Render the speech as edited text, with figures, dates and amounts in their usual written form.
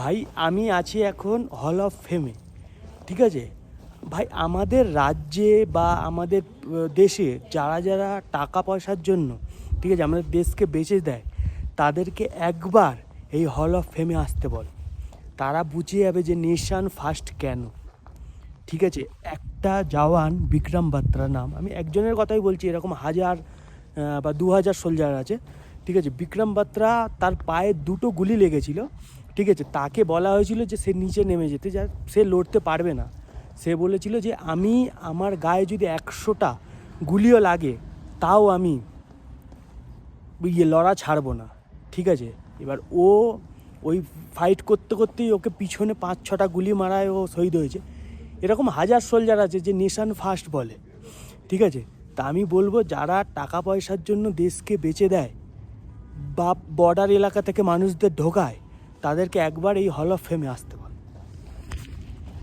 ভাই আমি আছি এখন হল অফ ফেমে, ঠিক আছে ভাই। আমাদের রাজ্যে বা আমাদের দেশে যারা যারা টাকা পয়সার জন্য, ঠিক আছে, আমাদের দেশকে বেচে দেয়, তাদেরকে একবার এই হল অফ ফেমে আসতে বল। তারা বুঝে যাবে যে নেশন ফার্স্ট কেন। ঠিক আছে, একটা জওয়ান বিক্রম বাত্রা নাম, আমি একজনের কথাই বলছি, এরকম হাজার বা 2000 সোলজার আছে। ঠিক আছে, বিক্রম বাত্রা তার পায়ে 2টো গুলি লেগেছিল। ঠিক আছে, তাকে বলা হয়েছিল যে সে নিচে নেমে যেতে, যা সে লড়তে পারবে না। সে বলেছিল যে আমি আমার গায়ে যদি 100টা গুলিও লাগে তাও আমি লড়া ছাড়বো না। ঠিক আছে, এবার ও ওই ফাইট করতে করতেই ওকে পিছনে 5-6টা গুলি মারায় ও শহীদ হয়েছে। এরকম হাজার সোলজার আছে যে নেশন ফার্স্ট বলে। ঠিক আছে, তা আমি বলবো যারা টাকা পয়সার জন্য দেশকে বেচে দেয় বা বর্ডার এলাকা থেকে মানুষদের ঢোকায়, তাদেরকে একবার এই হল অফ ফেমে আসতে